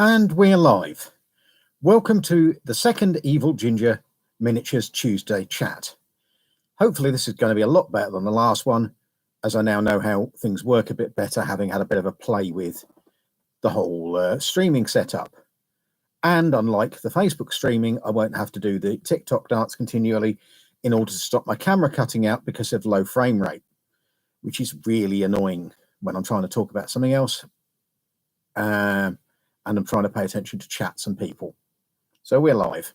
And we're live. Welcome to the second EvilGinger Miniatures Tuesday chat. Hopefully this is going to be a lot better than the last one, as I now know how things work a bit better, having had a bit of a play with the whole streaming setup. And unlike the Facebook streaming, I won't have to do the TikTok dance continually in order to stop my camera cutting out because of low frame rate, which is really annoying when I'm trying to talk about something else. And I'm trying to pay attention to chats and people. So we're live.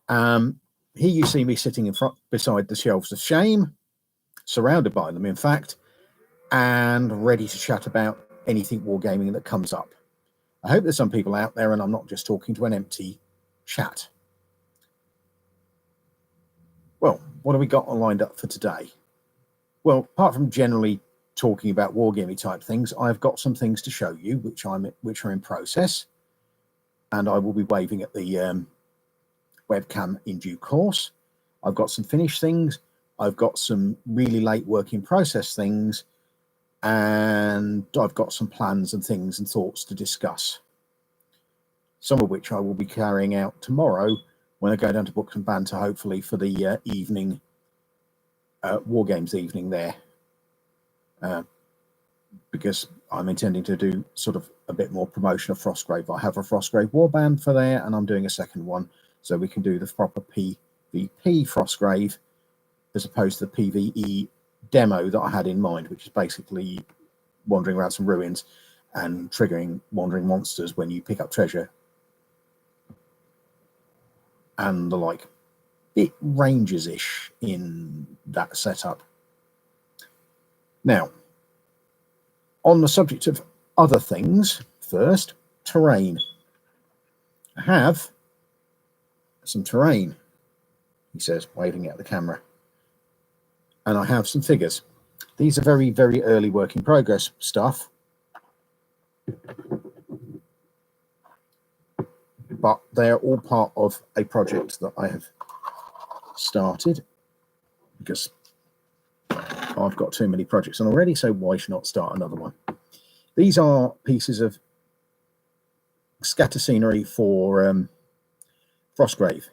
Here you see me sitting in front beside the shelves of shame, surrounded by them, in fact, and ready to chat about anything wargaming that comes up. I hope there's some people out there and I'm not just talking to an empty chat. Well, what have we got lined up for today? Well, apart from generally talking about wargaming type things, I've got some things to show you which are in process, and I will be waving at the webcam in due course. I've got some finished things, I've got some really late work in process things, and I've got some plans and things and thoughts to discuss, some of which I will be carrying out tomorrow when I go down to Books and Banter, hopefully for the evening Wargames evening there. Because I'm intending to do sort of a bit more promotion of Frostgrave. I have a Frostgrave warband for there, and I'm doing a second one so we can do the proper PvP Frostgrave as opposed to the PvE demo that I had in mind, which is basically wandering around some ruins and triggering wandering monsters when you pick up treasure and the like. It Rangers-ish in that setup. Now, on the subject of other things, first, terrain. I have some terrain, he says, waving at the camera. And I have some figures. These are very, very early work in progress stuff. But they're all part of a project that I have started because I've got too many projects on already, so why should not start another one? These are pieces of scatter scenery for Frostgrave.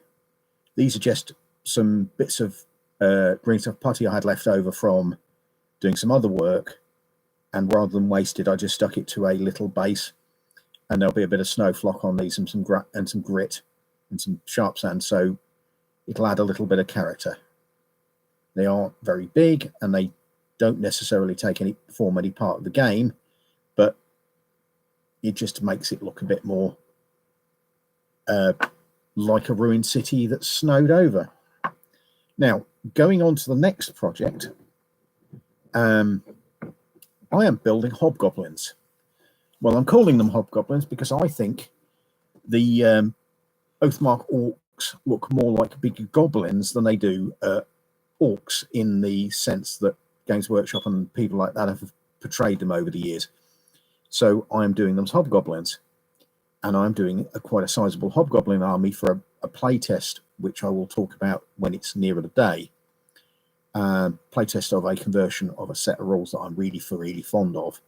These are just some bits of green stuff putty I had left over from doing some other work, and rather than waste it, I just stuck it to a little base, and there'll be a bit of snow flock on these and some grit and some sharp sand, so it'll add a little bit of character. They aren't very big and they don't necessarily form any part of the game, but it just makes it look a bit more like a ruined city that's snowed over. Now, going on to the next project, I am building hobgoblins. Well, I'm calling them hobgoblins because I think the Oathmark orcs look more like big goblins than they do orcs, in the sense that Games Workshop and people like that have portrayed them over the years. So I'm doing them as hobgoblins, and I'm doing quite a sizable hobgoblin army for a play test, which I will talk about when it's nearer the day. Play test of a conversion of a set of rules that I'm really fond of,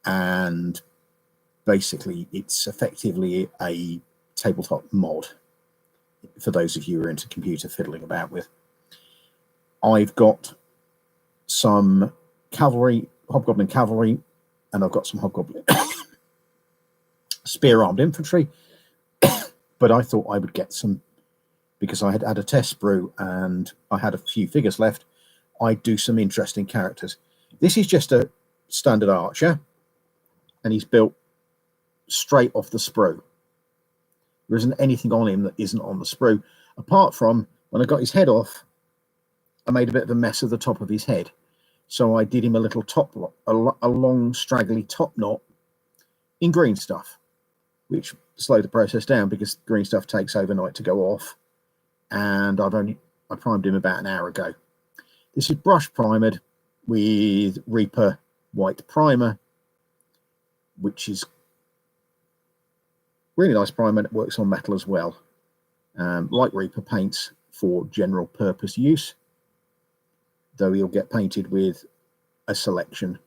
and basically it's effectively a tabletop mod for those of you who are into computer fiddling about with. I've got some cavalry, hobgoblin cavalry, and I've got some hobgoblin spear-armed infantry, but I thought I would get some, because I had had a test brew and I had a few figures left, I'd do some interesting characters. This is just a standard archer, and he's built straight off the sprue. There isn't anything on him that isn't on the sprue, apart from when I got his head off, I made a bit of a mess of the top of his head. So I did him a little a long straggly top knot in green stuff, which slowed the process down because green stuff takes overnight to go off. And I primed him about an hour ago. This is brush primered with Reaper white primer, which is really nice primer, and it works on metal as well. Like Reaper paints for general purpose use, though he'll get painted with a selection.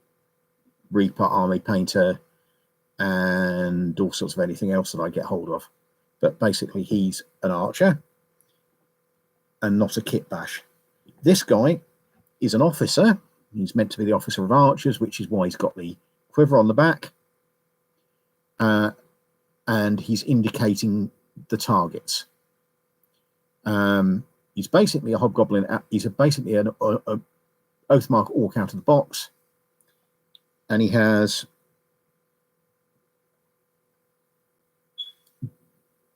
Reaper Army Painter and all sorts of anything else that I get hold of. But basically, he's an archer and not a kit bash. This guy is an officer. He's meant to be the officer of archers, which is why he's got the quiver on the back. And he's indicating the targets. He's basically a hobgoblin. He's basically an Oathmark orc out of the box. And he has...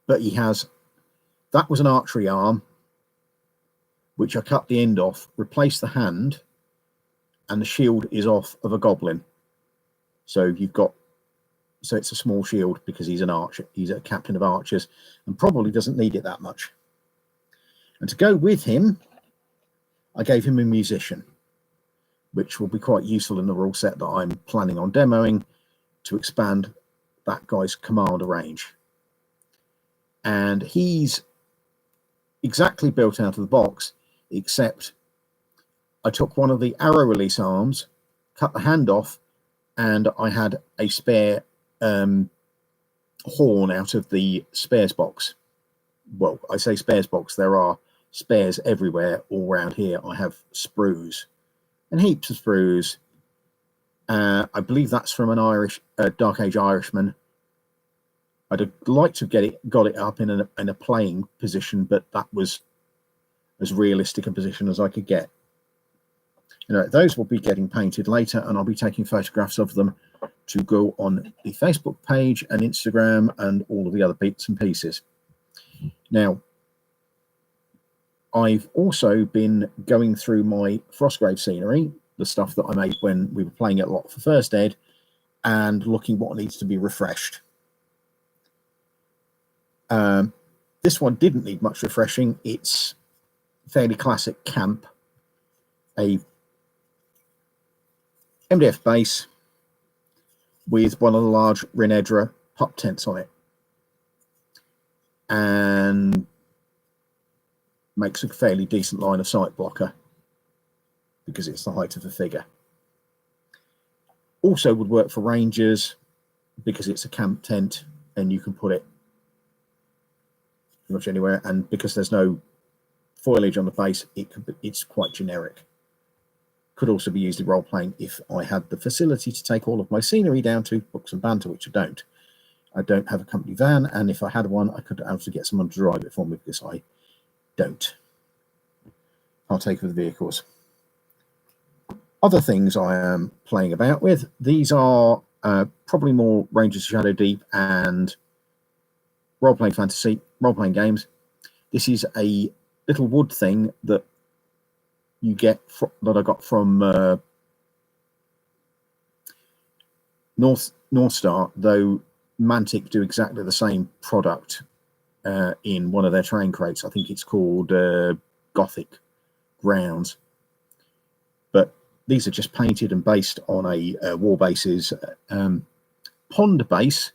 But he has... That was an archery arm, which I cut the end off, replaced the hand, and the shield is off of a goblin. So you've got... So it's a small shield because he's an archer. He's a captain of archers and probably doesn't need it that much. And to go with him, I gave him a musician, which will be quite useful in the rule set that I'm planning on demoing to expand that guy's commander range. And he's exactly built out of the box, except I took one of the arrow release arms, cut the hand off, and I had a spare horn out of the spares box. Well, I say spares box, there are spares everywhere all around here. I have sprues and heaps of sprues. I believe that's from an Dark Age Irishman. I'd have liked to got it up in a playing position, but that was as realistic a position as I could get. You know, those will be getting painted later, and I'll be taking photographs of them to go on the Facebook page and Instagram and all of the other bits and pieces. Now, I've also been going through my Frostgrave scenery, the stuff that I made when we were playing it a lot for First Ed, and looking what needs to be refreshed. This one didn't need much refreshing. It's fairly classic camp, a MDF base with one of the large Renedra pup tents on it, and makes a fairly decent line of sight blocker because it's the height of the figure. Also would work for rangers because it's a camp tent and you can put it pretty much anywhere, and because there's no foliage on the base, it's quite generic. Could also be used in role-playing if I had the facility to take all of my scenery down to Books and Banter, which I don't. I don't have a company van, and if I had one, I could have to get someone to drive it for me because I don't partake of the vehicles. Other things I am playing about with, these are probably more Rangers of Shadow Deep and role-playing fantasy, role-playing games. This is a little wood thing that you get that I got from North Star, though Mantic do exactly the same product in one of their terrain crates. I think it's called Gothic Grounds. But these are just painted and based on a War Base's pond base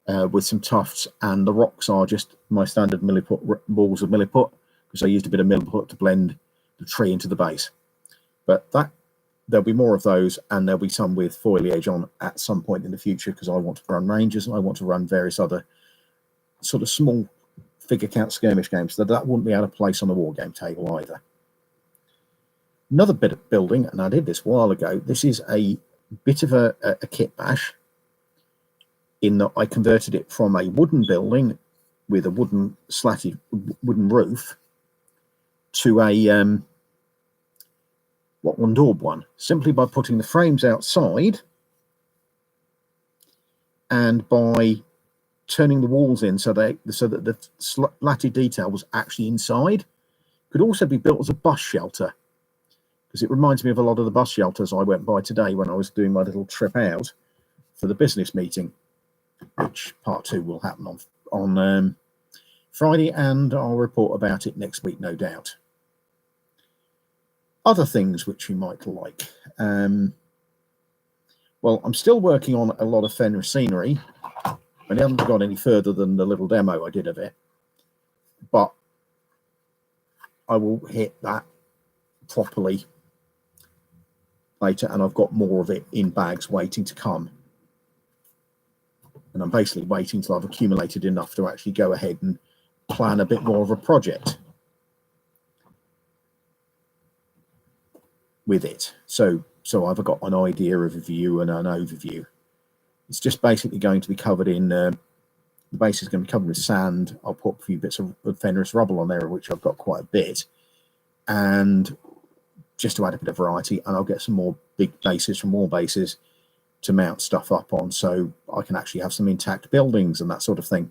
with some tufts, and the rocks are just my standard milliput balls of milliput, because I used a bit of milliput to blend the tree into the base. But there'll be more of those, and there'll be some with foliage on at some point in the future, because I want to run Rangers and I want to run various other sort of small figure count skirmish games. That wouldn't be out of place on the war game table either. Another bit of building, and I did this a while ago, this is a bit of a kit bash, in that I converted it from a wooden building with a wooden slatted wooden roof to a one-doored one, simply by putting the frames outside and by turning the walls in so that the slatted detail was actually inside. Could also be built as a bus shelter, because it reminds me of a lot of the bus shelters I went by today when I was doing my little trip out for the business meeting, which part 2 will happen on Friday, and I'll report about it next week, no doubt. Other things which you might like. Well, I'm still working on a lot of Fenris scenery. I haven't got any further than the little demo I did of it, but I will hit that properly later, and I've got more of it in bags waiting to come. And I'm basically waiting till I've accumulated enough to actually go ahead and plan a bit more of a project with it. So I've got an idea of a view and an overview. It's just basically going to be covered in, the base is going to be covered with sand. I'll put a few bits of fenris rubble on there, which I've got quite a bit. And just to add a bit of variety, and I'll get some more big bases from wall bases to mount stuff up on, so I can actually have some intact buildings and that sort of thing,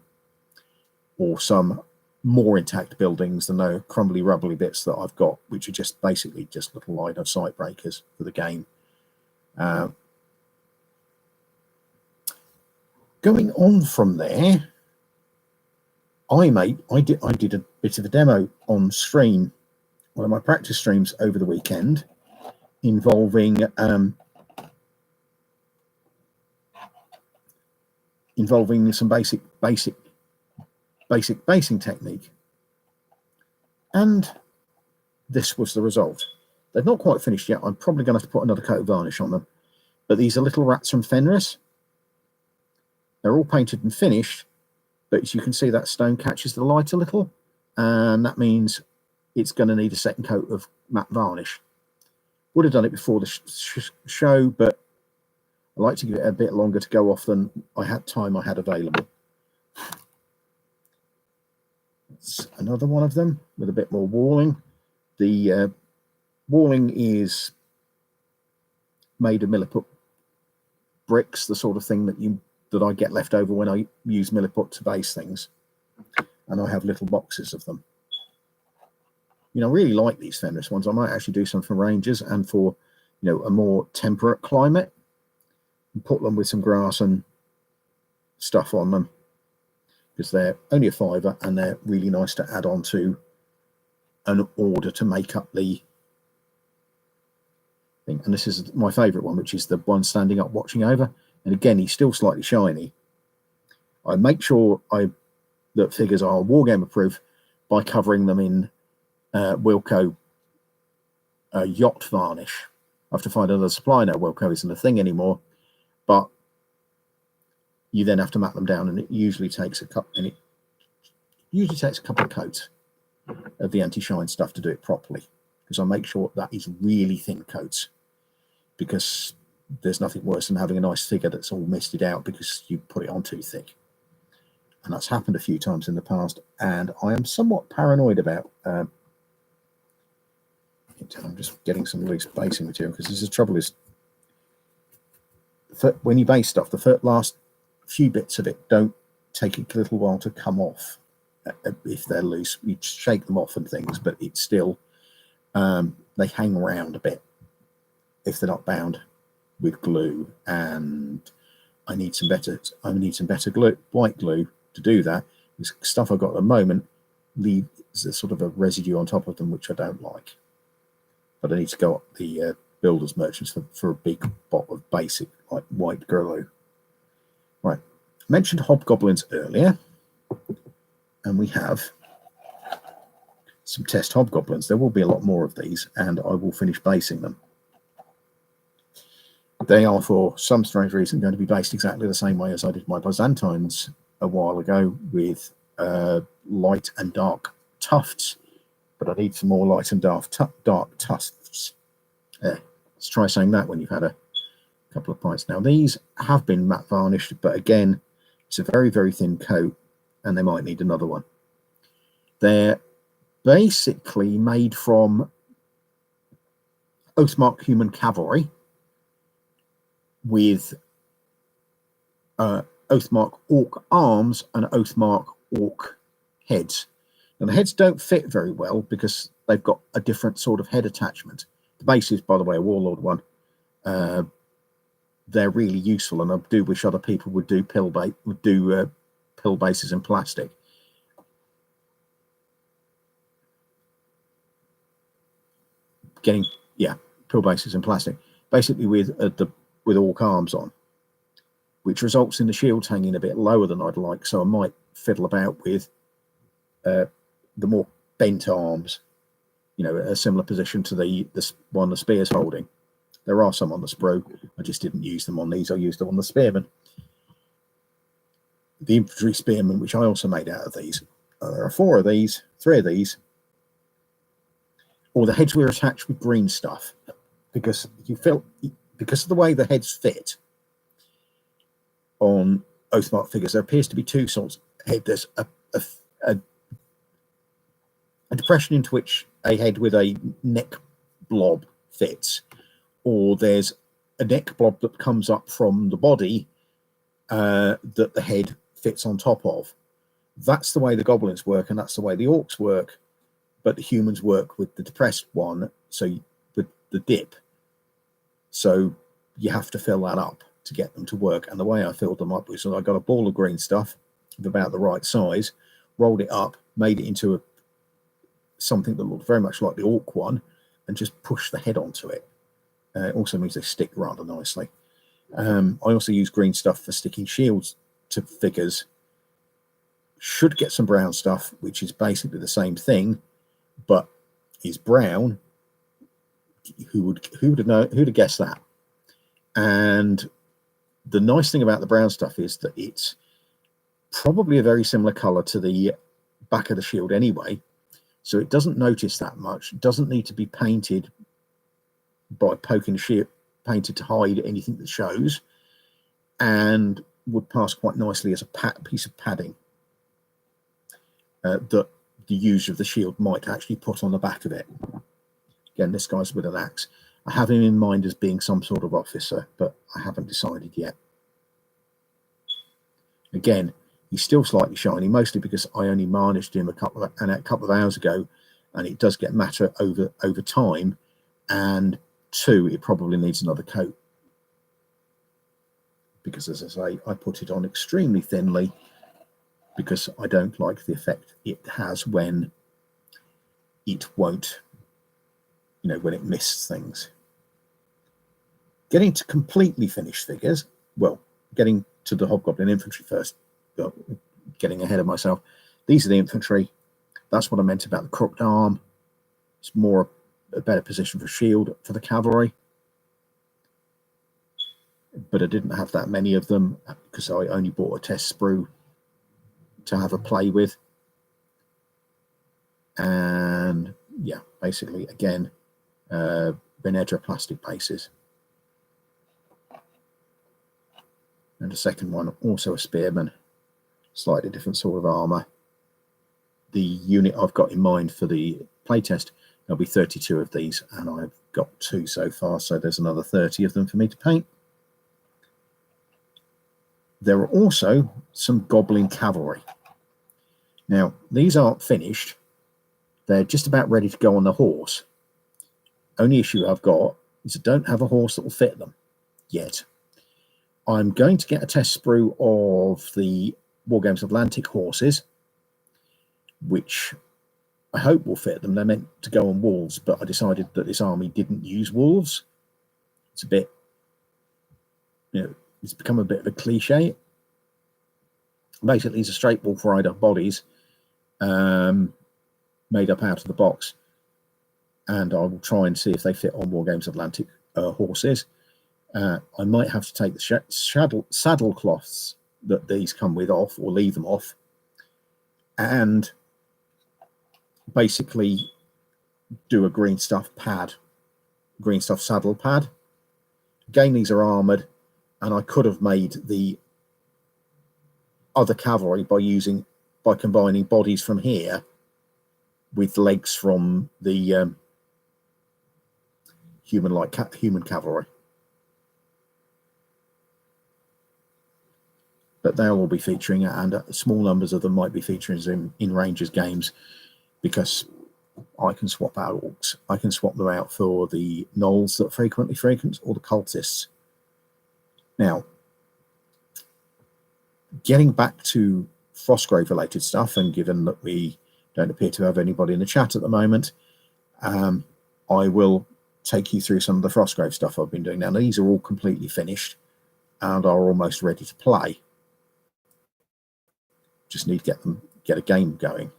or some more intact buildings than the crumbly rubbly bits that I've got, which are just basically just little line of sight breakers for the game. Going on from there, I did a bit of a demo on stream, one of my practice streams over the weekend, involving some basic basing technique, and this was the result. They've not quite finished yet. I'm probably going to have to put another coat of varnish on them, but these are little rats from Fenris. They're all painted and finished, but as you can see, that stone catches the light a little, and that means it's going to need a second coat of matte varnish. Would have done it before the show, but I like to give it a bit longer to go off than I had available. It's another one of them with a bit more walling. The walling is made of milliput bricks, the sort of thing that I get left over when I use milliput to base things, and I have little boxes of them. I really like these Fenris ones. I might actually do some for rangers and for a more temperate climate, and put them with some grass and stuff on them, because they're only a £5 and they're really nice to add on to an order to make up the thing. And this is my favorite one, which is the one standing up watching over, and again he's still slightly shiny. I make sure that figures are wargamer proof by covering them in Wilco yacht varnish. I have to find another supply now. Wilco isn't a thing anymore, but you then have to mat them down, and it usually takes a couple of coats of the anti-shine stuff to do it properly, because I make sure that is really thin coats, because there's nothing worse than having a nice figure that's all misted out because you put it on too thick. And that's happened a few times in the past, and I am somewhat paranoid about I'm just getting some loose basing material, because the trouble is, when you base stuff, the last few bits of it don't take a little while to come off. If they're loose, you shake them off and things, but it's still they hang around a bit if they're not bound with glue, and I need some better glue, white glue, to do that. This stuff I've got at the moment leaves a sort of a residue on top of them, which I don't like. But I need to go up the builders merchants for a big bottle of basic like white glue. Right, I mentioned hobgoblins earlier, and we have some test hobgoblins. There will be a lot more of these, and I will finish basing them. They are, for some strange reason, going to be based exactly the same way as I did my Byzantines a while ago, with light and dark tufts. But I need some more light and dark tufts. Let's try saying that when you've had a couple of pints. Now, these have been matte varnished, but again, it's a very, very thin coat, and they might need another one. They're basically made from Oathmark human cavalry with Oathmark orc arms and Oathmark orc heads. And the heads don't fit very well because they've got a different sort of head attachment. The base is, by the way, a Warlord one. They're really useful, and I do wish other people would do pill bases in plastic. Pill bases in plastic, basically with orc arms on, which results in the shields hanging a bit lower than I'd like. So I might fiddle about with the more bent arms, a similar position to the one the spear's holding. There are some on the sprue. I just didn't use them on these. I used them on the spearman. the infantry spearmen, which I also made out of these. There are 4 of these, 3 of these. Or the heads were attached with green stuff, because because of the way the heads fit on Oathmark figures, there appears to be 2 sorts of head. There's a depression into which a head with a neck blob fits, or there's a neck blob that comes up from the body that the head fits on top of. That's the way the goblins work, and that's the way the orcs work, but the humans work with the depressed one, so with the dip. So you have to fill that up to get them to work. And the way I filled them up was I got a ball of green stuff of about the right size, rolled it up, made it into something that looked very much like the orc one, and just pushed the head onto it. It also means they stick rather nicely. I also use green stuff for sticking shields to figures. Should get some brown stuff, which is basically the same thing, but is brown. Who'd have guessed that? And the nice thing about the brown stuff is that it's probably a very similar color to the back of the shield anyway, so it doesn't notice that much. It doesn't need to be painted by poking the shield, painted to hide anything that shows, and would pass quite nicely as a piece of padding that the user of the shield might actually put on the back of it. Again, this guy's with an axe. I have him in mind as being some sort of officer, but I haven't decided yet. Again, he's still slightly shiny, mostly because I only varnished him a couple of hours ago, and it does get matter over time. And 2, it probably needs another coat, because, as I say, I put it on extremely thinly because I don't like the effect it has when it won't, when it mists things. Getting to completely finished figures, well, getting to the Hobgoblin infantry first, getting ahead of myself. These are the infantry. That's what I meant about the crooked arm. It's more a better position for shield for the cavalry. But I didn't have that many of them because I only bought a test sprue to have a play with. And yeah, basically, again, Benedra plastic bases. And the second one, also a spearman, slightly different sort of armor. The unit I've got in mind for the playtest, there'll be 32 of these, and I've got 2 so far, so there's another 30 of them for me to paint. There are also some goblin cavalry. Now, these aren't finished. They're just about ready to go on the horse. Only issue I've got is I don't have a horse that will fit them yet. I'm going to get a test sprue of the Wargames Atlantic horses, which I hope will fit them. They're meant to go on wolves, but I decided that this army didn't use wolves. It's a bit, it's become a bit of a cliche. Basically, these are straight wolf rider bodies made up out of the box, and I will try and see if they fit on Wargames Atlantic horses. I might have to take the saddle cloths that these come with off, or leave them off, and basically do a green stuff saddle pad. Again, these are armored, and I could have made the other cavalry by combining bodies from here with legs from the human cavalry. But they'll all be featuring, and small numbers of them might be featuring in Rangers games, because I can swap out orcs. I can swap them out for the gnolls that frequent, or the cultists. Now, getting back to Frostgrave related stuff, and given that we don't appear to have anybody in the chat at the moment, I will take you through some of the Frostgrave stuff I've been doing. Now, these are all completely finished and are almost ready to play. Just need to get a game going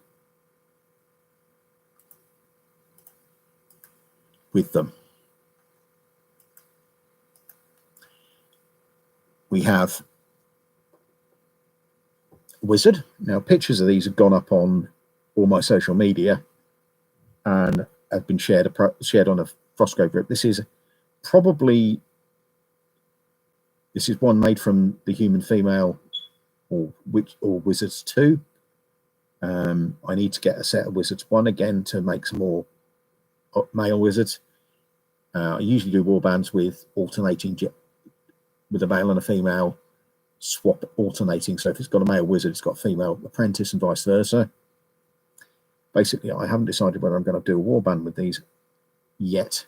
with them. We have wizard. Now, pictures of these have gone up on all my social media and have been shared on a Frostgrave group. This is one made from the human female or wizards 2. I need to get a set of wizards 1 again to make some more male wizards. I usually do warbands with alternating with a male and a female, swap alternating. So if it's got a male wizard, it's got a female apprentice and vice versa. Basically, I haven't decided whether I'm going to do a warband with these yet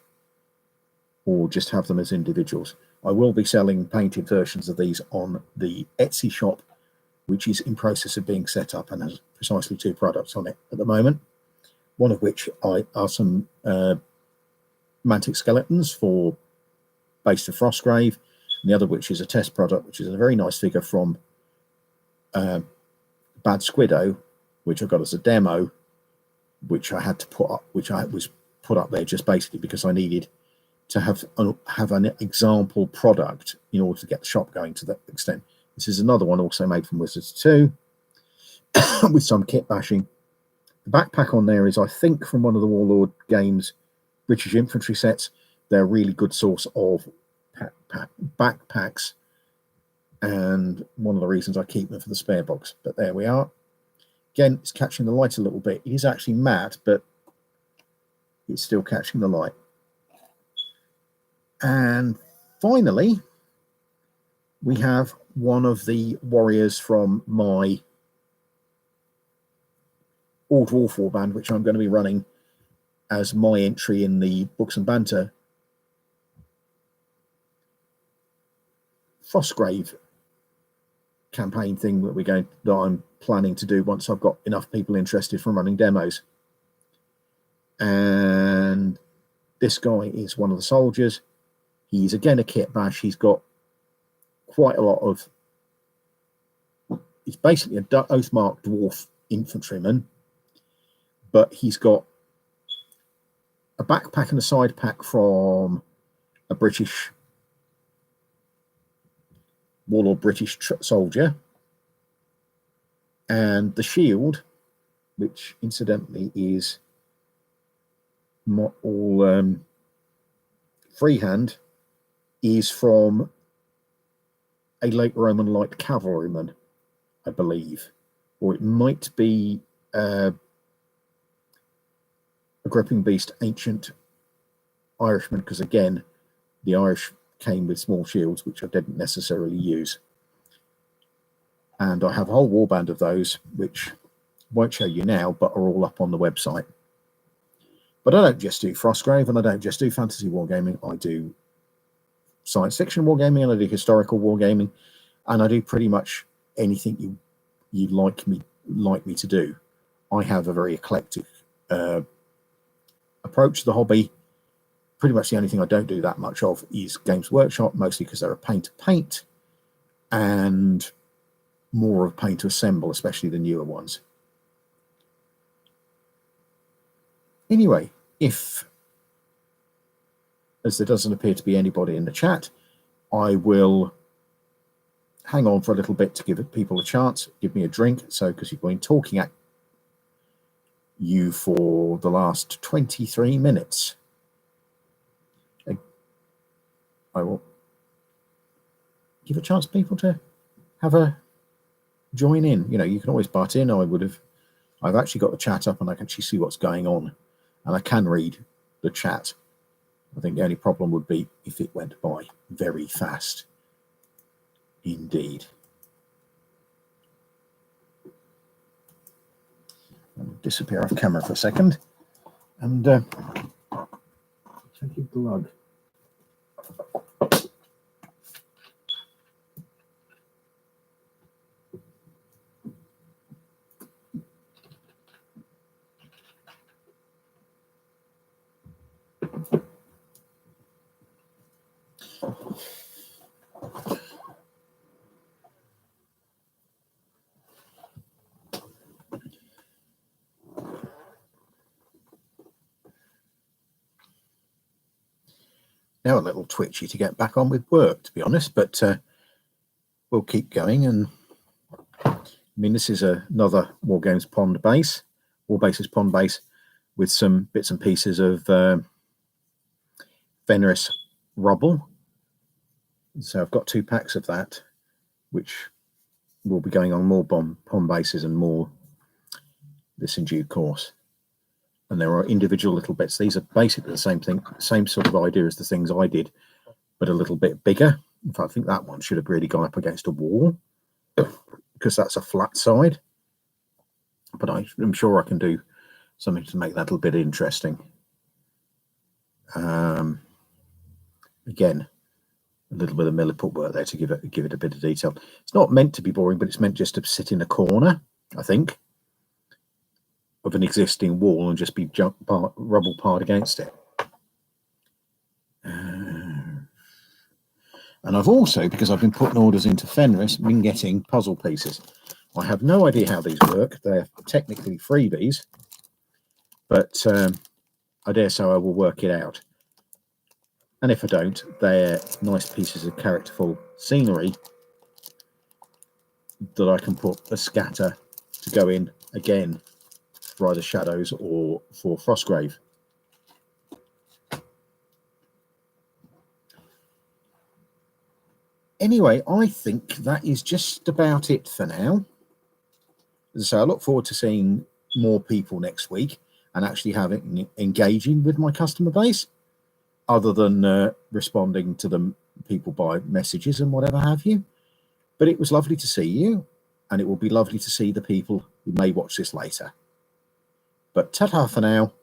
or just have them as individuals. I will be selling painted versions of these on the Etsy shop, which is in process of being set up and has precisely 2 products on it at the moment. One of which are some mantic skeletons based of Frostgrave, and the other which is a test product, which is a very nice figure from Bad Squiddo, which I got as a demo, which I had to put up, which was put up there just basically because I needed to have an example product in order to get the shop going to that extent. This is another one also made from Wizards 2 with some kit bashing. The backpack on there is, I think, from one of the Warlord Games British infantry sets. They're a really good source of backpacks, and one of the reasons I keep them for the spare box. But there we are. Again, it's catching the light a little bit. It is actually matte, but it's still catching the light. And finally, we have one of the warriors from my Old Wolf warband, which I'm going to be running as my entry in the Books and Banter Frostgrave campaign thing that I'm planning to do once I've got enough people interested from running demos. And this guy is one of the soldiers. He's again a kit bash. He's got quite a lot of. He's basically a oath-marked dwarf infantryman, but he's got a backpack and a side pack from a British Warlord British soldier, and the shield, which incidentally is not all freehand, is from a late Roman light cavalryman, I believe, or it might be a gripping beast ancient Irishman, because again the Irish came with small shields which I didn't necessarily use, and I have a whole warband of those which I won't show you now but are all up on the website. But I don't just do Frostgrave and I don't just do fantasy wargaming. I do science fiction wargaming and I do historical wargaming, and I do pretty much anything you'd like me to do. I have a very eclectic approach to the hobby. Pretty much the only thing I don't do that much of is Games Workshop, mostly because they're a pain to paint and more of a pain to assemble, especially the newer ones. Anyway, as there doesn't appear to be anybody in the chat, I will hang on for a little bit to give people a chance. Give me a drink, because you've been talking at you for the last 23 minutes. I will give a chance for people to have a join in. You know, you can always butt in. I've actually got the chat up and I can actually see what's going on, and I can read the chat. I think the only problem would be if it went by very fast indeed. I'll disappear off camera for a second and take a glug. Now a little twitchy to get back on with work, to be honest, but we'll keep going and mean, this is another Wargames pond base, Warbases pond base, with some bits and pieces of Fenris rubble. So I've got 2 packs of that, which will be going on more pond bases and more this in due course. And there are individual little bits. These are basically the same thing, same sort of idea as the things I did, but a little bit bigger. In fact, I think that one should have really gone up against a wall because that's a flat side. But I'm sure I can do something to make that a little bit interesting. Again, a little bit of milliput work there to give it a bit of detail. It's not meant to be boring, but it's meant just to sit in a corner, I think, of an existing wall and just be rubble piled against it. And I've also, because I've been putting orders into Fenris, been getting puzzle pieces. I have no idea how these work. They're technically freebies, but I dare say I will work it out. And if I don't, they're nice pieces of characterful scenery that I can put a scatter to go in again for either shadows or for Frostgrave. Anyway, I think that is just about it for now. As I say, I look forward to seeing more people next week and actually engaging with my customer base, other than responding to them people by messages and whatever have you. But it was lovely to see you, and it will be lovely to see the people who may watch this later. But ta-ta for now,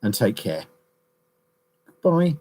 and take care. Bye.